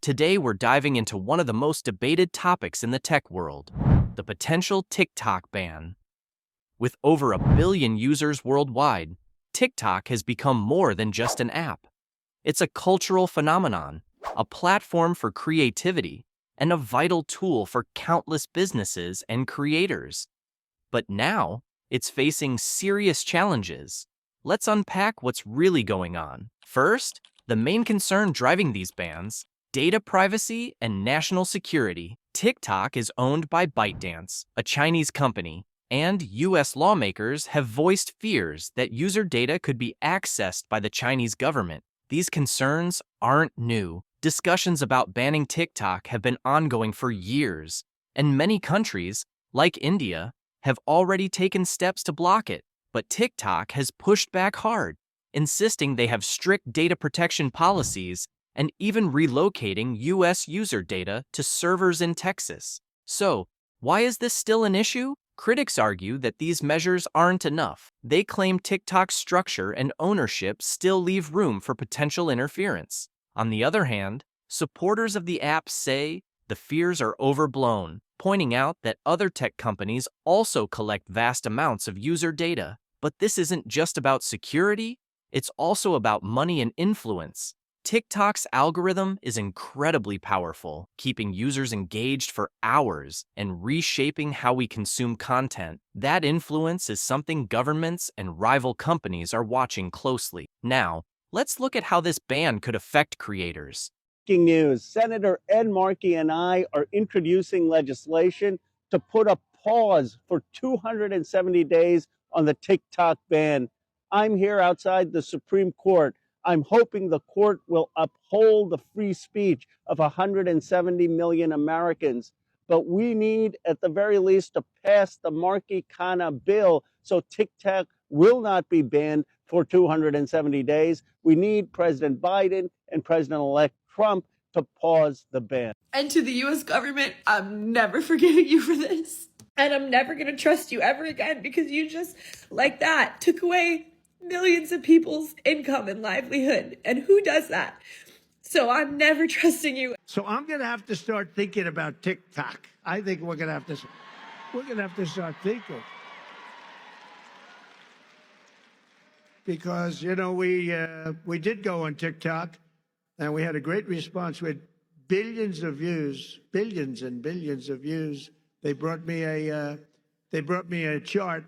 Today, we're diving into one of the most debated topics in the tech world, the potential TikTok ban. With over 1 billion users worldwide, TikTok has become more than just an app. It's a cultural phenomenon, a platform for creativity, and a vital tool for countless businesses and creators. But now, it's facing serious challenges. Let's unpack what's really going on. First, the main concern driving these bans: data privacy and national security. TikTok is owned by ByteDance, a Chinese company, and US lawmakers have voiced fears that user data could be accessed by the Chinese government. These concerns aren't new. Discussions about banning TikTok have been ongoing for years, and many countries, like India, have already taken steps to block it. But TikTok has pushed back hard, insisting they have strict data protection policies and even relocating US user data to servers in Texas. So, why is this still an issue? Critics argue that these measures aren't enough. They claim TikTok's structure and ownership still leave room for potential interference. On the other hand, supporters of the app say the fears are overblown, pointing out that other tech companies also collect vast amounts of user data. But this isn't just about security, it's also about money and influence. TikTok's algorithm is incredibly powerful, keeping users engaged for hours and reshaping how we consume content. That influence is something governments and rival companies are watching closely. Now, let's look at how this ban could affect creators. Breaking news: Senator Ed Markey and I are introducing legislation to put a pause for 270 days on the TikTok ban. I'm here outside the Supreme Court. I'm hoping the court will uphold the free speech of 170 million Americans. But we need, at the very least, to pass the Markey-Khanna bill so TikTok will not be banned for 270 days. We need President Biden and President-elect Trump to pause the ban. And to the U.S. government, I'm never forgiving you for this. And I'm never going to trust you ever again, because you just, like that, took away millions of people's income and livelihood. And who does that? So I'm never trusting you. So I'm going to have to start thinking about TikTok. I think we're going to have to start thinking. Because, you know, we did go on TikTok, and we had a great response with billions of views, billions and billions of views. They brought me a chart,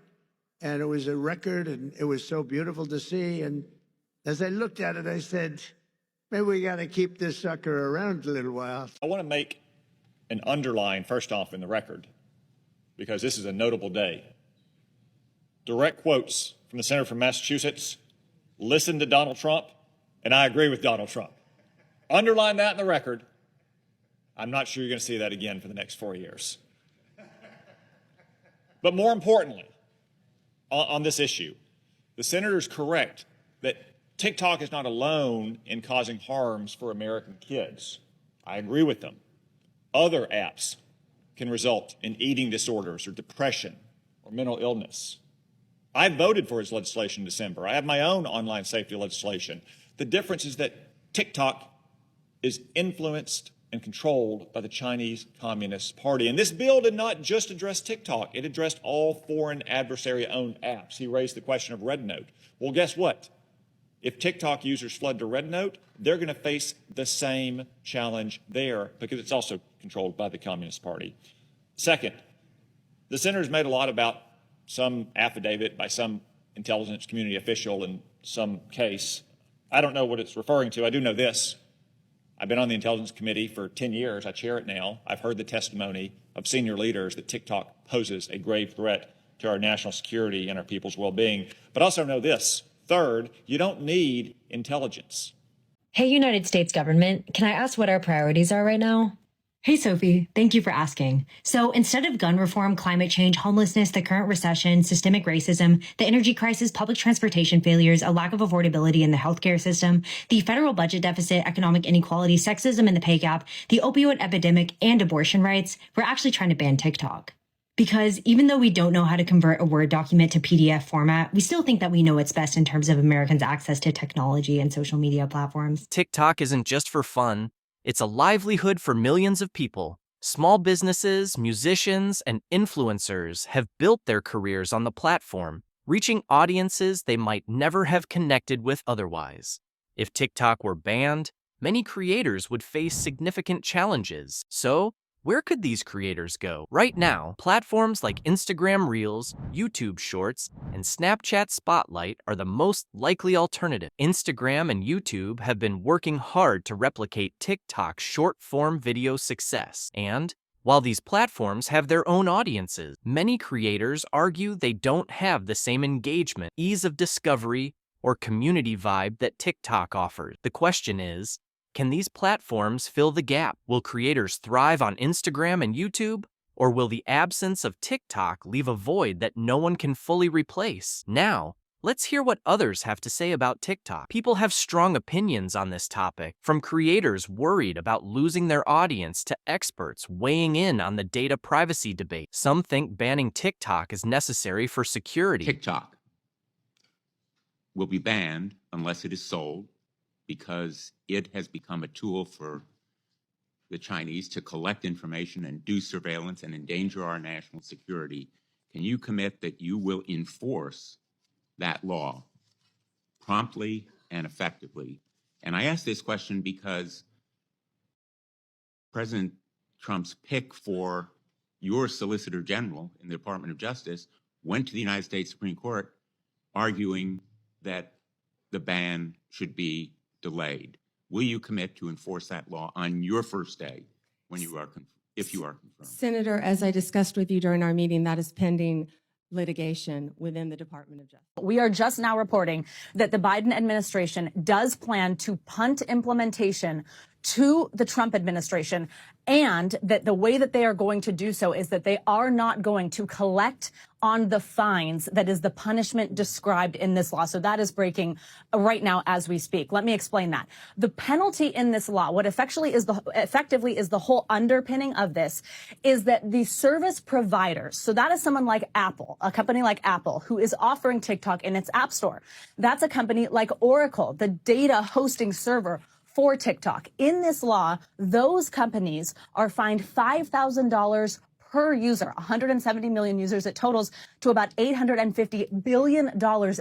and it was a record, and it was so beautiful to see. And as I looked at it, I said, maybe we got to keep this sucker around a little while. I want to make an underline first off in the record, because this is a notable day. Direct quotes from the senator from Massachusetts: listen to Donald Trump, and I agree with Donald Trump. Underline that in the record. I'm not sure you're going to see that again for the next 4 years. But more importantly, on this issue, the senator's correct that TikTok is not alone in causing harms for American kids. I agree with them. Other apps can result in eating disorders or depression or mental illness. I voted for his legislation in December. I have my own online safety legislation. The difference is that TikTok is influenced and controlled by the Chinese Communist Party. And this bill did not just address TikTok. It addressed all foreign adversary-owned apps. He raised the question of Red Note. Well, guess what? If TikTok users flood to Red Note, they're going to face the same challenge there, because it's also controlled by the Communist Party. Second, the senator's made a lot about some affidavit by some intelligence community official in some case. I don't know what it's referring to. I do know this. I've been on the Intelligence Committee for 10 years. I chair it now. I've heard the testimony of senior leaders that TikTok poses a grave threat to our national security and our people's well-being. But also know this. Third, you don't need intelligence. Hey, United States government, can I ask what our priorities are right now? Hey, Sophie, thank you for asking. So instead of gun reform, climate change, homelessness, the current recession, systemic racism, the energy crisis, public transportation failures, a lack of affordability in the healthcare system, the federal budget deficit, economic inequality, sexism and the pay gap, the opioid epidemic, and abortion rights, we're actually trying to ban TikTok. Because even though we don't know how to convert a Word document to PDF format, we still think that we know what's best in terms of Americans' access to technology and social media platforms. TikTok isn't just for fun. It's a livelihood for millions of people. Small businesses, musicians, and influencers have built their careers on the platform, reaching audiences they might never have connected with otherwise. If TikTok were banned, many creators would face significant challenges. So, where could these creators go? Right now, platforms like Instagram Reels, YouTube Shorts, and Snapchat Spotlight are the most likely alternative. Instagram and YouTube have been working hard to replicate TikTok's short-form video success. And while these platforms have their own audiences, many creators argue they don't have the same engagement, ease of discovery, or community vibe that TikTok offers. The question is, can these platforms fill the gap? Will creators thrive on Instagram and YouTube? Or will the absence of TikTok leave a void that no one can fully replace? Now, let's hear what others have to say about TikTok. People have strong opinions on this topic, from creators worried about losing their audience to experts weighing in on the data privacy debate. Some think banning TikTok is necessary for security. TikTok will be banned unless it is sold, because it has become a tool for the Chinese to collect information and do surveillance and endanger our national security. Can you commit that you will enforce that law promptly and effectively? And I ask this question because President Trump's pick for your Solicitor General in the Department of Justice went to the United States Supreme Court arguing that the ban should be delayed. Will you commit to enforce that law on your first day when you are, if you are confirmed? Senator, as I discussed with you during our meeting, that is pending litigation within the Department of Justice. We are just now reporting that the Biden administration does plan to punt implementation to the Trump administration, and that the way that they are going to do so is that they are not going to collect on the fines that is the punishment described in this law. So that is breaking right now as we speak. Let me explain that. The penalty in this law, what effectively is the whole underpinning of this, is that the service providers, so that is someone like Apple, a company like Apple, who is offering TikTok in its app store. That's a company like Oracle, the data hosting server for TikTok. In this law, those companies are fined $5,000 per user, 170 million users. It totals to about $850 billion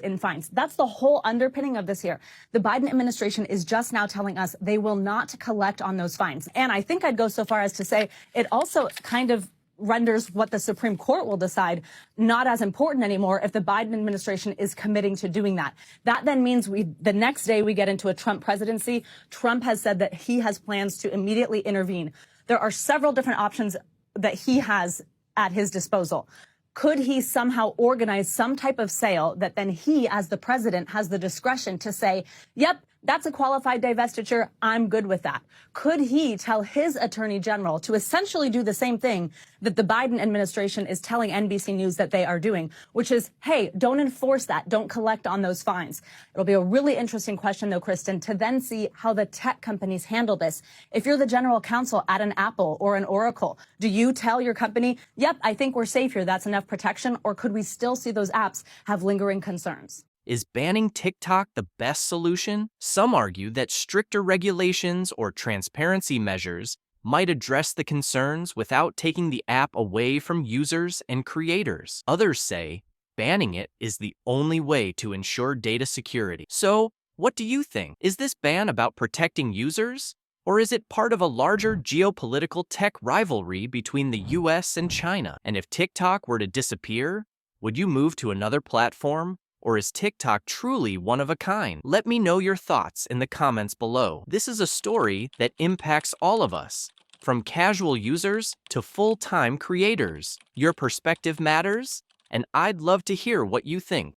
in fines. That's the whole underpinning of this here. The Biden administration is just now telling us they will not collect on those fines. And I think I'd go so far as to say it also kind of renders what the Supreme Court will decide not as important anymore if the Biden administration is committing to doing that. That then means the next day we get into a Trump presidency. Trump has said that he has plans to immediately intervene. There are several different options that he has at his disposal. Could he somehow organize some type of sale that then he, as the president, has the discretion to say, yep, that's a qualified divestiture. I'm good with that. Could he tell his attorney general to essentially do the same thing that the Biden administration is telling NBC News that they are doing, which is, hey, don't enforce that. Don't collect on those fines. It'll be a really interesting question, though, Kristen, to then see how the tech companies handle this. If you're the general counsel at an Apple or an Oracle, do you tell your company, yep, I think we're safe here. That's enough protection? Or could we still see those apps have lingering concerns? Is banning TikTok the best solution? Some argue that stricter regulations or transparency measures might address the concerns without taking the app away from users and creators. Others say banning it is the only way to ensure data security. So, what do you think? Is this ban about protecting users? Or is it part of a larger geopolitical tech rivalry between the US and China? And if TikTok were to disappear, would you move to another platform? Or is TikTok truly one of a kind? Let me know your thoughts in the comments below. This is a story that impacts all of us, from casual users to full-time creators. Your perspective matters, and I'd love to hear what you think.